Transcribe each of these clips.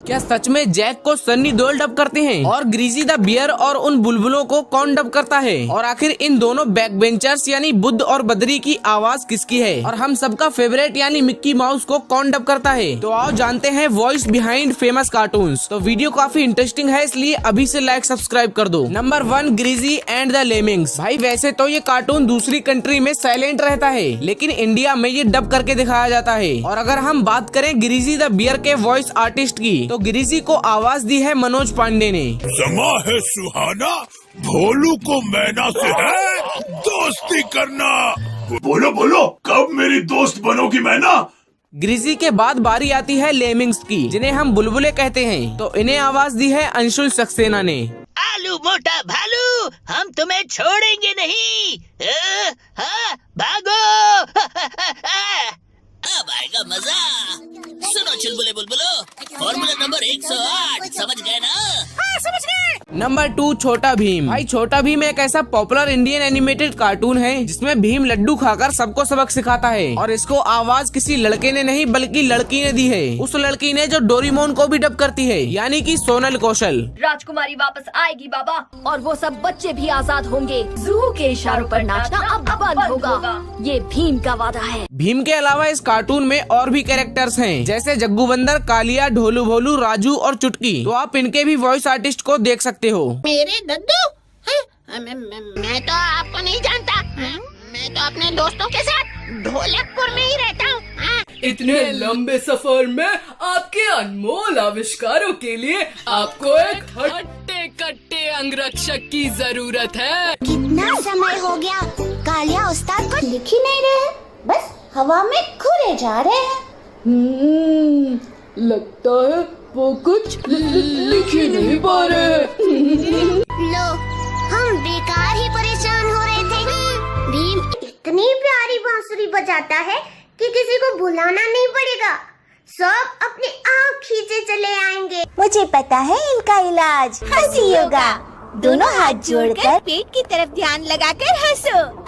क्या सच में जैक को सन्नी देओल डब करते हैं? और ग्रीजी द बियर और उन बुलबुलों को कौन डब करता है? और आखिर इन दोनों बैक बेंचर्स यानी बुद्ध और बद्री की आवाज किसकी है? और हम सबका फेवरेट यानी मिक्की माउस को कौन डब करता है? तो आओ जानते हैं वॉइस बिहाइंड फेमस कार्टून्स। तो वीडियो काफी इंटरेस्टिंग है, इसलिए अभी से लाइक सब्सक्राइब कर दो। Number 1, greasy and the lemmings. भाई वैसे तो ये कार्टून दूसरी कंट्री में साइलेंट रहता है, लेकिन इंडिया में ये डब करके दिखाया जाता है। और अगर हम बात करें ग्रीजी द बियर के वॉइस आर्टिस्ट की, तो ग्रीजी को आवाज दी है मनोज पांडे ने। समा है सुहाना, भोलू को मैना से है दोस्ती करना। बोलो बोलो, कब मेरी दोस्त बनोगी मैना? ग्रीजी के बाद बारी आती है लेमिंग्स की, जिन्हें हम बुलबुले कहते हैं। तो इन्हें आवाज दी है अंशुल सक्सेना ने। आलू मोटा भालू, हम तुम्हें छोड़ेंगे नहीं। हाँ, भागो। अब आएगा मजा। सुनो चुलबुले बुलबुलो, फॉर्मूला नंबर 108 समझ गए ना? हाँ, समझ गए। नंबर 2, छोटा भीम। भाई छोटा भीम एक ऐसा पॉपुलर इंडियन एनिमेटेड कार्टून है जिसमें भीम लड्डू खाकर सबको सबक सिखाता है। और इसको आवाज किसी लड़के ने नहीं बल्कि लड़की ने दी है। उस लड़की ने जो डोरेमोन को भी डब करती है, यानी कि सोनल कौशल। राजकुमारी वापस आएगी बाबा, और वो सब बच्चे भी आजाद होंगे। जू के इशारों पर नाचना अब बंद होगा, ये भीम का वादा है। भीम के अलावा इस कार्टून में और भी कैरेक्टर्स हैं, जैसे जग्गू बंदर, कालिया, ढोलू भोलू, राजू और चुटकी। तो आप इनके भी वॉइस आर्टिस्ट को देख सकते हो। मेरे दद्दू? मैं तो आपको नहीं जानता। मैं तो अपने दोस्तों के साथ ढोलकपुर में ही रहता हूँ। इतने लंबे सफर में आपके अनमोल आविष्कारों के लिए आपको एक हट्टे कट्टे अंगरक्षक की जरूरत है। कितना समय हो गया, कालिया उस्ताद कुछ लिख ही नहीं रहे, बस हवा में घुरे जा रहे हैं। लगता है वो कुछ लिख ही नहीं पा रहे। लो, हम बेकार ही परेशान हो रहे थे। भीम इतनी प्यारी बांसुरी बजाता है कि किसी को बुलाना नहीं पड़ेगा, सब अपने आप खींचे चले आएंगे। मुझे पता है इनका इलाज, हंसी योगा। दोनों हाथ जोड़कर पेट की तरफ ध्यान लगाकर हंसो।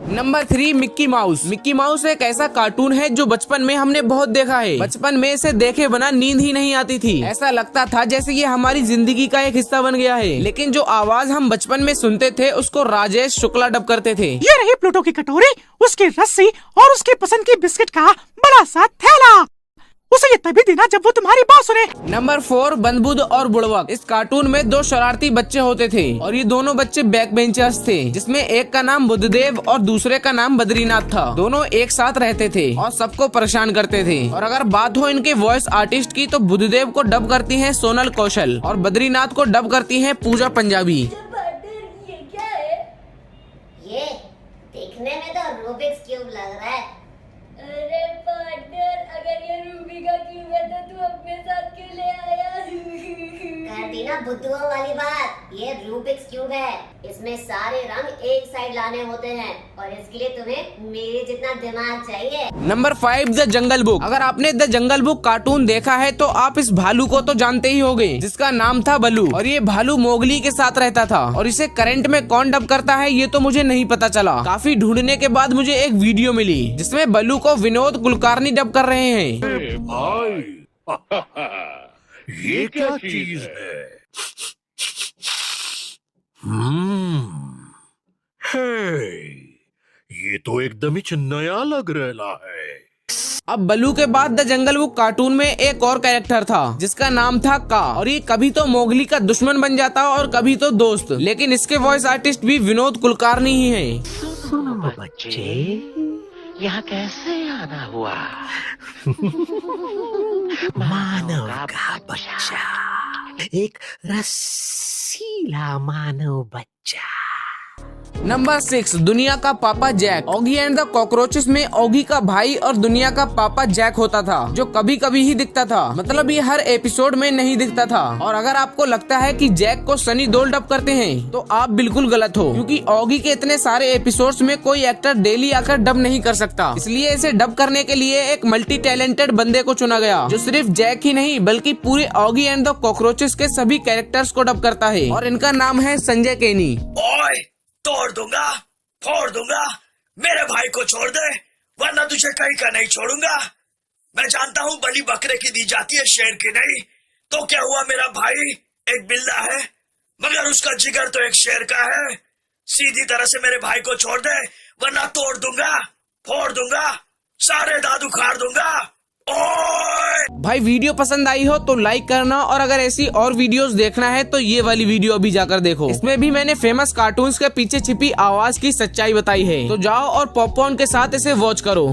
Number 3, Mickey mouse. Mickey mouse एक ऐसा कार्टून है जो बचपन में हमने बहुत देखा है। बचपन में इसे देखे बिना नींद ही नहीं आती थी। ऐसा लगता था जैसे ये हमारी जिंदगी का एक हिस्सा बन गया है। लेकिन जो आवाज हम बचपन में सुनते थे उसको राजेश शुक्ला डब करते थे। ये रही प्लूटो की कटोरी, उसकी रस्सी और उसके पसंद की बिस्किट का बड़ा सा थैला। उसे ये तभी देना जब वो तुम्हारी बात सुने। नंबर 4, बंदबुद और बुड़वक। इस कार्टून में 2 शरारती बच्चे होते थे और ये दोनों बच्चे बैक बेंचर्स थे, जिसमें एक का नाम बुद्धदेव और दूसरे का नाम बद्रीनाथ था। दोनों एक साथ रहते थे और सबको परेशान करते थे। और अगर बात हो इनके वॉइस आर्टिस्ट की, तो बुद्धदेव को डब करती है सोनल कौशल और बद्रीनाथ को डब करती है पूजा पंजाबी। ये क्या है? ये देखने में तो रूबिक्स क्यूब लग रहा है। अरे पार्टनर, अगर ये रूबी का क्यूब है तो तू अपने साथ क्यों ले आया? कर दी ना बुद्धुओं वाली बात। ये रूबिक्स क्यूब है, इसमें सारे रंग एक साइड लाने होते हैं और इसके लिए तुम्हें मेरे जितना दिमाग चाहिए। Number 5, the jungle book. अगर आपने द जंगल बुक कार्टून देखा है तो आप इस भालू को तो जानते ही होंगे, जिसका नाम था बलू। और ये भालू मोगली के साथ रहता था। और इसे करंट में कौन डब करता है ये तो मुझे नहीं पता चला। काफी ढूंढने के बाद मुझे एक वीडियो मिली जिसमें बलू को विनोद कुलकर्णी डब कर रहे हैं। भाई ये क्या चीज है? हे, ये तो एकदम ही नया लग रहा है। अब बलू के बाद द जंगल बुक कार्टून में एक और कैरेक्टर था जिसका नाम था का। और ये कभी तो मोगली का दुश्मन बन जाता और कभी तो दोस्त। लेकिन इसके वॉइस आर्टिस्ट भी विनोद कुलकर्णी ही हैं। सुनो बच्चे, यहाँ कैसे आना हुआ? मानव का बच्चा, एक रसीला मानव बच्चा। नंबर 6, दुनिया का पापा Jack. Oggy and the cockroaches में ऑगी का भाई और दुनिया का पापा जैक होता था, जो कभी कभी ही दिखता था। मतलब ये हर एपिसोड में नहीं दिखता था। और अगर आपको लगता है कि जैक को सनी देओल डब करते हैं तो आप बिल्कुल गलत हो, क्योंकि ऑगी के इतने सारे एपिसोड्स में कोई एक्टर डेली आकर डब नहीं कर सकता। इसलिए इसे डब करने के लिए एक मल्टी टैलेंटेड बंदे को चुना गया, जो सिर्फ जैक ही नहीं बल्कि पूरे ऑगी एंड द कॉकरोचेस के सभी कैरेक्टर्स को डब करता है। और इनका नाम है संजय केनी। ओए, तोड़ दूंगा, फोड़ दूंगा, मेरे भाई को छोड़ दे, वरना तुझे कहीं का नहीं छोड़ूंगा। मैं जानता हूँ बलि बकरे की दी जाती है, शेर की नहीं। तो क्या हुआ, मेरा भाई एक बिल्ला है मगर उसका जिगर तो एक शेर का है। सीधी तरह से मेरे भाई को छोड़ दे वरना तोड़ दूंगा, फोड़ दूंगा, सारे दांत उखाड़ दूंगा। ओए! भाई वीडियो पसंद आई हो तो लाइक करना, और अगर ऐसी और वीडियोस देखना है तो ये वाली वीडियो अभी जाकर देखो। इसमें भी मैंने फेमस कार्टून्स के पीछे छिपी आवाज की सच्चाई बताई है। तो जाओ और पॉपकॉर्न के साथ इसे वॉच करो।